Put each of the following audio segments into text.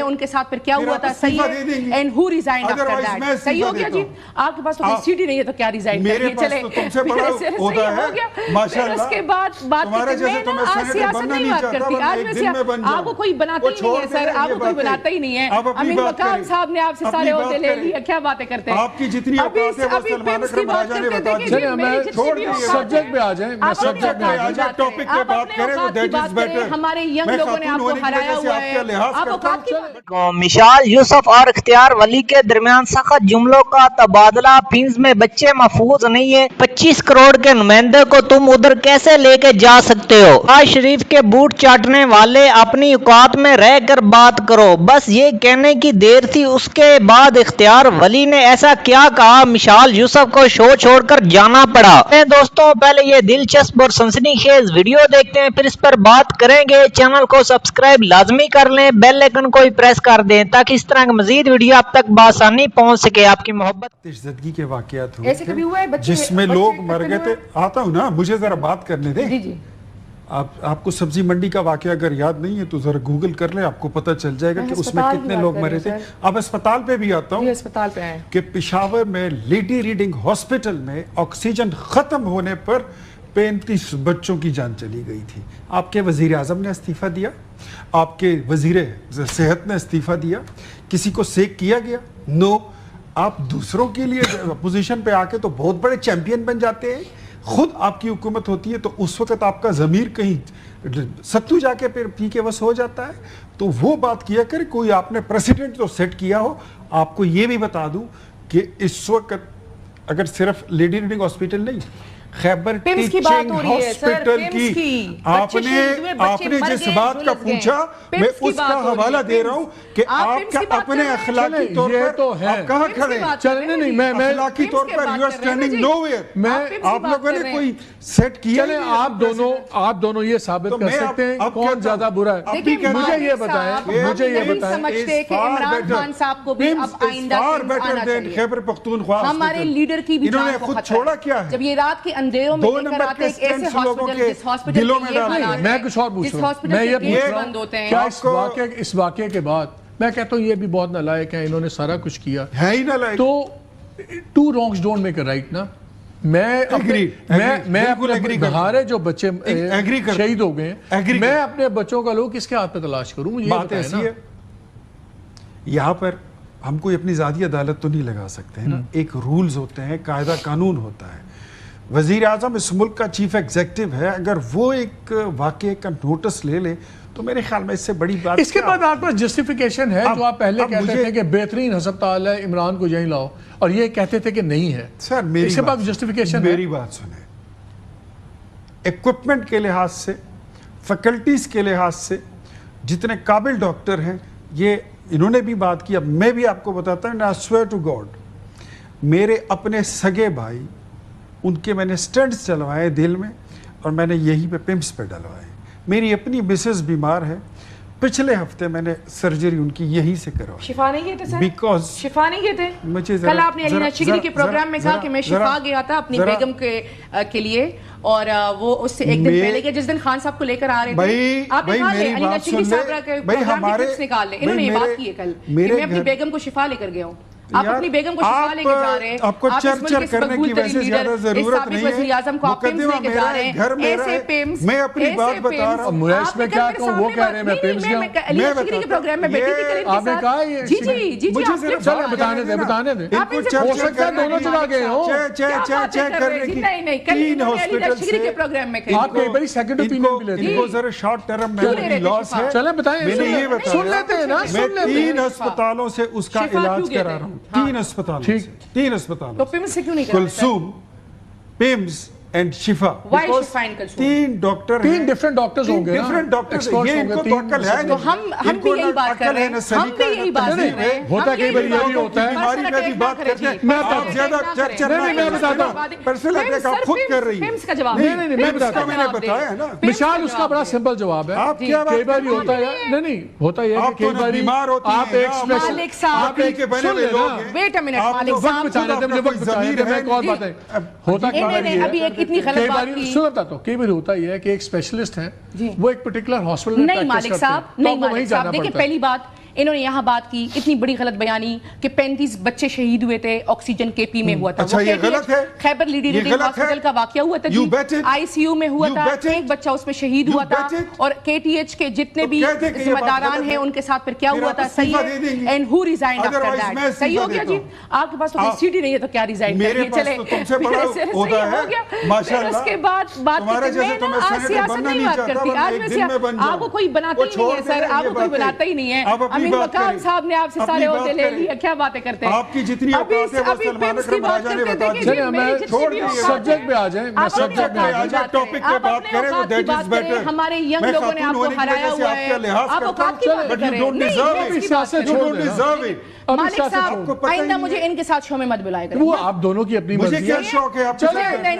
ان کے ساتھ پھر کیا ہوا تھا صحیح ہے and who resigned after that صحیح ہو گیا جی آپ کے پاس تو کوئی سیٹ ہی نہیں ہے تو کیا ریزائن کریے چلے تم سے بڑا عہدہ ہے ماشاءاللہ اس کے بعد بات آج سیاست نہیں بات کرتی آج میں آپ کو کوئی بناتا ہی نہیں ہے سر آپ کو کوئی بناتا ہی نہیں ہے امین مقام صاحب نے آپ سے سارے عہدے لے لیے کیا باتیں کرتے ہیں آپ کی جتنی اوقات ہے وہ سلمان اکرم راجہ نے بتا دی چلیں ہمیں سبجیکٹ پہ آ جائیں میں سبجیکٹ پہ آ جائیں ٹاپک پہ بات کریں تو دیٹ از بیٹر ہمارے ینگ لوگوں نے آپ کو ہرایا ہوا ہے آپ اوقات کی مشال یوسف اور اختیار ولی کے درمیان سخت جملوں کا تبادلہ پیمز میں بچے محفوظ نہیں ہے 25 کروڑ کے نمائندے کو تم ادھر کیسے لے کے جا سکتے ہو نواز شریف کے بوٹ چاٹنے والے اپنی اوقات میں رہ کر بات کرو بس یہ کہنے کی دیر تھی اس کے بعد اختیار ولی نے ایسا کیا کہا مشال یوسف کو شو چھوڑ کر جانا پڑا دوستوں پہلے یہ دلچسپ اور سنسنی خیز ویڈیو دیکھتے ہیں پھر اس پر بات کریں گے چینل کو سبسکرائب لازمی کر لیں بیل آئیکن کو پریس کر دیں تاکہ اس طرح کی مزید ویڈیو آپ تک بآسانی پہنچ سکے آپ کی محبت تشددگی کے واقعات ہوئے تھے جس میں لوگ مر گئے تھے آتا ہوں نا مجھے ذرا بات کرنے دیں آپ کو سبزی منڈی کا واقعہ اگر یاد نہیں ہے تو ذرا گوگل کر لیں آپ کو پتہ چل جائے گا کہ اس میں کتنے لوگ مرے تھے اب اسپتال پہ بھی آتا ہوں کہ پشاور میں لیڈی ریڈنگ ہاسپٹل میں آکسیجن ختم ہونے پر 35 بچوں کی جان چلی گئی تھی آپ کے وزیر اعظم نے استعفیٰ دیا آپ کے وزیر صحت نے استعفیٰ دیا کسی کو سیک کیا گیا نو آپ دوسروں کے لیے پوزیشن پہ آ کے تو بہت بڑے چیمپئن بن جاتے ہیں خود آپ کی حکومت ہوتی ہے تو اس وقت آپ کا ضمیر کہیں ستو جا کے پی کے بس ہو جاتا ہے تو وہ بات کیا کرے کوئی آپ نے پریسیڈنٹ تو سیٹ کیا ہو آپ کو یہ بھی بتا دوں کہ اس وقت اگر صرف لیڈی ریڈنگ ہاسپٹل نہیں خیبر ٹیچنگ ہاسپٹل کی آپ نے جس بات کا پوچھا میں اس کا حوالہ دے رہا ہوں کہ آپ کا اپنے اخلاقی طور پر آپ کہاں کھڑے اخلاقی طور پر you are standing nowhere آپ لوگوں نے کوئی سیٹ کیا آپ دونوں یہ ثابت کر سکتے ہیں کون زیادہ برا ہے مجھے یہ بتائیں سمجھتے کہ عمران خان صاحب کو بھی اب آئندہ آنا چاہیے خیبر پختونخوا ہمارے لیڈر کی بھی انہوں نے خود چھوڑا کیا ہے جب یہ رات کے اندھیروں میں لے کر آتے ایک ایسے ہاسپٹل جس ہاسپٹل میں یہ حالات میں کچھ اور پوچھ رہا ہوں میں یہ پوچھ رہا ہوں کیا اس واقعے کے بعد میں کہتا ہوں یہ بھی بہت نالائق ہیں انہوں نے سارا کچھ کیا ہے ہی نالائق تو two wrongs don't make a right نا میں اپنے بہارے جو بچے شہید ہو گئے ہیں میں اپنے بچوں کا لوگ کس کے ہاتھ پہ تلاش کروں مجھے بات ایسی ہے یہاں پر ہم کوئی اپنی ذاتی عدالت تو نہیں لگا سکتے ہیں نا ایک رولز ہوتے ہیں قاعدہ قانون ہوتا ہے وزیر اعظم اس ملک کا چیف ایگزیکٹو ہے اگر وہ ایک واقعے کا نوٹس لے لے تو میرے خیال میں اس سے بڑی بات اس کے بعد آپ پر جسٹیفیکیشن ہے جو آپ پہلے کہتے تھے کہ بہترین ہسپتال ہے عمران کو یہیں لاؤ اور یہ کہتے تھے کہ نہیں ہے سر میری بات سنیں ایکوپمنٹ کے لحاظ سے فیکلٹیز کے لحاظ سے جتنے قابل ڈاکٹر ہیں یہ انہوں نے بھی بات کیا میں بھی آپ کو بتاتا ہوں I swear to God میرے اپنے سگے بھائی ان کے میں نے سٹنٹس چلوائے دل میں اور میں نے یہی پہ پمپس پہ ڈلوائے میری اپنی مسز بیمار ہے پچھلے ہفتے میں نے سرجری ان کی یہی سے کروائی شفا نہیں گئے تھے سر بیکاز شفا نہیں گئے تھے کل آپ نے علینا شکری کے پروگرام میں کہا کہ میں شفا گیا تھا اپنی بیگم کے لیے اور وہ اس سے ایک دن پہلے کے جس دن خان صاحب کو لے کر آ رہے تھے آپ نے کہا لے علینا شکری صاحب کے پروگرام کی کلپس نکال لیں انہوں نے یہ بات کی ہے کل کہ میں اپنی بیگم کو شفا لے کر گیا ہوں آپ اپنی بیگم کو شفا لے کے جا رہے ہیں آپ کو چرچر کرنے کی ویسے زیادہ ضرورت نہیں ہے مقدمہ میرا ہے گھر میرا ہے میں اپنی بات بتا رہا ہوں مریش میں کیا کہوں وہ کہہ رہے ہیں میں پیمز گیا ہوں علینا شکری کے پروگرام میں بیٹی تھی کلیم آپ نے کہا یہ جی چلیں بتانے دیں ہو سکتا ہے دونوں چلا گئے ہوں چیک کرنے کی 3 ہاسپٹل سے آپ کئی بڑی سیکنڈ اوپینین بھی لیتے ہیں ان کو ذرا شارٹ ٹرم میموری لاس ہے چلیں بتائیں میں نے یہ بتایا سن لیتے ہیں نا میں 3 ہسپتالوں سے اس کا علاج کرا رہا ہوں 3 ہسپتالوں سے 3 ہسپتالوں تو پیمز سے کیوں نہیں کرا کلثوم پیمز اینڈ شفا 3 ڈاکٹر 3 ڈیفرنٹ ڈاکٹرز ہوں گے ڈیفرنٹ ڈاکٹرز یہ ان کو تو عقل ہے تو ہم بھی یہی بات کر رہے ہیں ہم بھی یہی بات کر رہے ہیں ہوتا کئی بار یہ بھی ہوتا ہے بیماری میں بھی بات کرتے ہیں آپ زیادہ چرچر میں بتاتا ہوں پرسنل اٹیک آپ خود کر رہی ہیں پیمز کا جواب نہیں میں بتاتا ہوں میں نے بتایا ہے نا مثال اس کا بڑا سمپل جواب ہے آپ کیا کئی بار یہ ہوتا ہے نہیں ہوتا یہ کہ کئی بار بیمار ہوتی ہیں آپ ایک اسپیشل آپ ہی کے بنے ہوئے لوگ ہیں ویٹ اے منٹ مالک وقت بچانے دیں مجھے وقت بچانے دیں میں ایک اور بات ہے ہوتا کئی بار یہ ابھی ایک اتنی غلط بات کی سن بتاتا ہوں کئی بار ہوتا یہ ہے کہ ایک اسپیشلسٹ ہیں وہ ایک پرٹیکولر ہاسپٹل میں نہیں مالک صاحب نہیں مالک صاحب دیکھیں پہلی بات انہوں نے یہاں بات کی اتنی بڑی غلط بیانی کہ 35 بچے شہید ہوئے تھے آکسیجن کے پی میں ہوا تھا. اچھا یہ غلط ہے, خیبر لیڈی ہاسپٹل کا واقعہ ہوا تھا جی, آئی سی یو میں ہوا تھا, ایک بچہ اس میں شہید ہوا تھا, اور کے ٹی ایچ کے جتنے بھی ذمہ داران ہیں ان کے ساتھ پھر کیا ہوا تھا, صحیح ہے, and who resigned after that, صحیح ہو گیا جی. آپ کے پاس تو کوئی سیٹ ہی نہیں ہے تو کیا ریزائن کریں گے, چلے صحیح ہو گیا. پھر اس کے بعد بات کرتے میں نا آج سیاست نہیں بات کرتی, آج میں آپ کو کوئی بناتا ہی نہیں ہے سر, آپ کو کوئی بناتا ہی نہیں ہے. امین وقار صاحب نے آپ سے سارے عہدے لے لیے, کیا باتیں کرتے ہیں آپ کی جتنی اوقات ہے وہ سلمان اکرم راجہ نے بتا دی. چلیں ہمیں سبجیکٹ پہ آ جائیں, میں سبجیکٹ پہ آ جائیں, ٹاپک پہ بات کریں تو دیٹ از بیٹر. ہمارے ینگ لوگوں نے آپ کو ہرایا ہوا ہے, آپ اوقات کی بات کریں. مالک صاحب آئندہ مجھے ان کے ساتھ شو میں مت بلائے گا. وہ آپ دونوں کی اپنی مرضی ہے. مجھے کیا شوق ہے آپ کے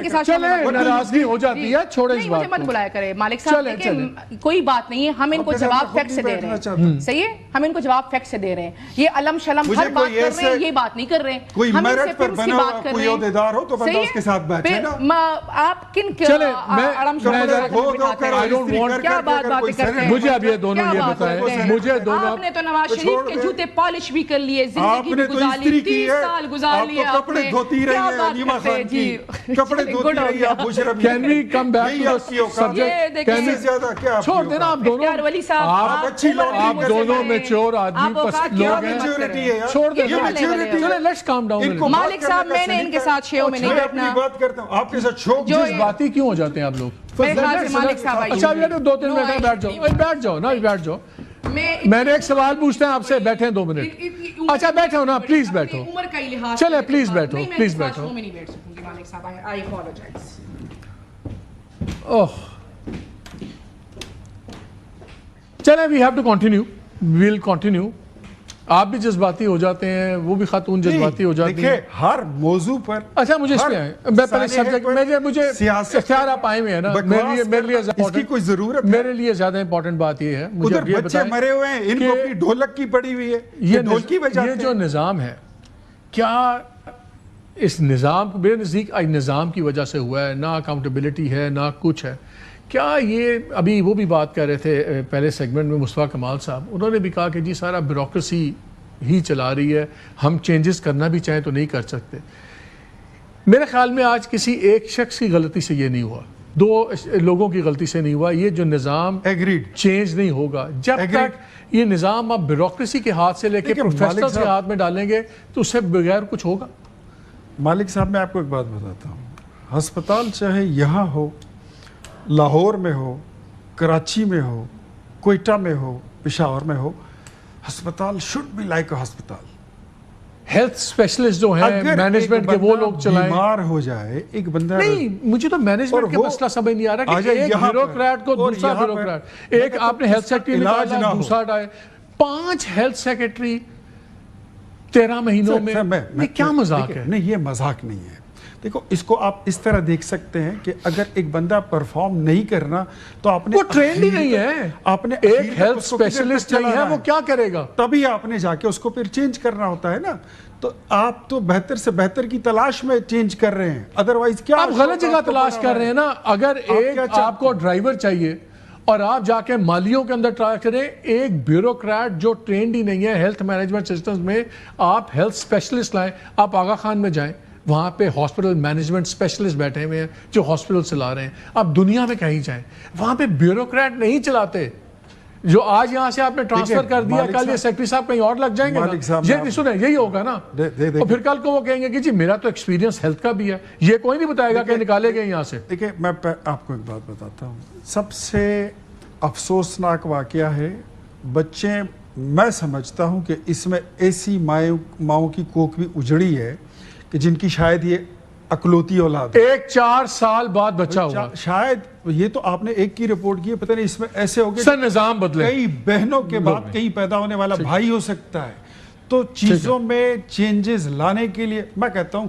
ساتھ, چلیں ناراضگی ہو جاتی ہے, چھوڑیں اس بات مجھے مت بلایا کرے. مالک صاحب دیکھیں کوئی بات نہیں ہے, ہم ان کو جواب فیکٹ سے دے رہے ہیں, صحیح ہے, ہم ان کو جواب فیکٹ سے دے رہے ہیں. یہ علم شلم ہر بات کر رہے ہیں, یہ بات نہیں کر رہے ہیں. کوئی میرٹ پر بنا ہوا کوئی عہدیدار ہو تو بندہ اس کے ساتھ بیٹھے نا. آپ کن علم شلم کیا باتیں کرتے ہیں. مجھے اب یہ دونوں یہ بتائیں, مجھے دونوں, آپ نے تو نواز شریف کے جوتے پالش بھی کر لیے, زندگی بھی گزار لی, 30 سال گزار لیے آپ نے. کپڑے دھوتی رہی ہے نیما خان کی, کپڑے دھوتی رہی ہے Musharraf. Can we come back to the subject? Can we زیادہ کیا چھوڑ دینا آپ دونوں, ولی صاحب آپ دونوں میچور آدمی لوگ ہیں, چھوڑ دینا. چلیں لیٹس کام ڈاؤن. مالک صاحب میں نے ان کے ساتھ شیو میں نہیں بیٹھنا. بات کرتا ہوں آپ کے ساتھ شوق جذباتی کیوں ہو جاتے ہیں آپ لوگ. میرے خیال سے مالک صاحب آئیے. اچھا دو تین منٹ بیٹھ جاؤ, بیٹھ جاؤ نا, بیٹھ جاؤ. میں نے ایک سوال پوچھتا ہے آپ سے, بیٹھیں 2 منٹ. اچھا بیٹھو نا, پلیز بیٹھو, چلے پلیز بیٹھو, پلیز بیٹھو. چلیں we have to continue, well continue. آپ بھی جذباتی ہو جاتے ہیں, وہ بھی خاتون جذباتی ہو جاتی ہیں ہر موضوع پر. اچھا مجھے اس پہ آئیں, میں پہلے سبجیکٹ, مجھے اختیار آپ آئے ہوئے ہیں نا, میرے لیے اس کی کوئی ضرورت, میرے لیے زیادہ امپورٹنٹ بات یہ ہے, مجھے ادھر بچے مرے ہوئے ہیں, ان کو اپنی ڈھولک کی پڑی ہوئی ہے, یہ ڈھولکی بجاتے ہیں. یہ جو نظام ہے, کیا اس نظام کو میرے نزدیک نظام کی وجہ سے ہوا ہے, نہ اکاؤنٹیبلٹی ہے نہ کچھ ہے. کیا یہ ابھی وہ بھی بات کر رہے تھے پہلے سیگمنٹ میں مصطفیٰ کمال صاحب, انہوں نے بھی کہا کہ جی سارا بیوروکریسی ہی چلا رہی ہے, ہم چینجز کرنا بھی چاہیں تو نہیں کر سکتے. میرے خیال میں آج کسی ایک شخص کی غلطی سے یہ نہیں ہوا, 2 لوگوں کی غلطی سے نہیں ہوا. یہ جو نظام چینج نہیں ہوگا جب تک یہ نظام آپ بیوروکریسی کے ہاتھ سے لے کے پروفیسنلز کے ہاتھ میں ڈالیں گے تو اس سے بغیر کچھ ہوگا. مالک صاحب میں آپ کو ایک بات بتاتا ہوں, ہسپتال چاہے یہاں ہو, لاہور میں ہو, کراچی میں ہو, کوئٹہ میں ہو, پشاور میں ہو, ہسپتال should be like a ہسپتال. ہیلتھ اسپیشلسٹ جو ہیں مینجمنٹ کے وہ لوگ چلائیں. بیمار ہو جائے ایک بندہ, نہیں مجھے تو مینجمنٹ کے مسئلہ سمجھ نہیں آ رہا کہ ایک بیوروکریٹ کو دوسرا بیوروکریٹ, ایک آپ نے ہیلتھ سیکرٹری نکالا دوسرا ڈائے, 5 ہیلتھ سیکرٹری 13 مہینوں میں, یہ کیا مذاق ہے. نہیں یہ مذاق نہیں ہے. دیکھو اس کو آپ اس طرح دیکھ سکتے ہیں کہ اگر ایک بندہ پرفارم نہیں کرنا تو آپ نے, وہ ٹرینڈ ہی نہیں ہے, آپ نے ایک ہیلتھ اسپیشلسٹ نہیں ہے, وہ کیا کرے گا, تبھی آپ نے جا کے اس کو پھر چینج کرنا ہوتا ہے نا. تو آپ تو بہتر سے بہتر کی تلاش میں چینج کر رہے ہیں, ادروائز کیا آپ غلط جگہ تلاش کر رہے ہیں نا. اگر ایک آپ کو ڈرائیور چاہیے اور آپ جا کے مالیوں کے اندر ٹرائی کریں, ایک بیوروکریٹ جو ٹرینڈ ہی نہیں ہے ہیلتھ مینجمنٹ سسٹمز میں, آپ ہیلتھ اسپیشلسٹ لائیں. آپ آغا خان میں جائیں, وہاں پہ ہاسپٹل مینجمنٹ اسپیشلسٹ بیٹھے ہوئے ہیں جو ہاسپٹل چلا رہے ہیں. آپ دنیا میں کہیں جائیں, وہاں پہ بیوروکریٹ نہیں چلاتے. جو آج یہاں سے آپ نے ٹرانسفر کر دیا, کل یہ سیکٹری صاحب کہیں اور لگ جائیں گے نا, یہ سنیں یہی ہوگا نا. اور پھر کل کو وہ کہیں گے کہ جی میرا تو ایکسپیرینس ہیلتھ کا بھی ہے, یہ کوئی نہیں بتائے گا کہ نکالے گئے یہاں سے. دیکھیں میں آپ کو ایک بات بتاتا ہوں, سب سے افسوسناک واقعہ ہے, بچے میں سمجھتا ہوں کہ اس میں ایسی ماؤں کی کوکھ بھی اجڑی ہے کہ جن کی شاید یہ اکلوتی اولاد, ایک 4 سال بعد بچہ ہوا شاید. یہ تو آپ نے ایک کی رپورٹ کی ہے, پتہ نہیں اس میں ایسے ہو گئے سر نظام بدلے, کئی بہنوں کے بعد کہیں پیدا ہونے والا بھائی ہو سکتا ہے. تو چیزوں میں چینجز لانے کے لیے میں کہتا ہوں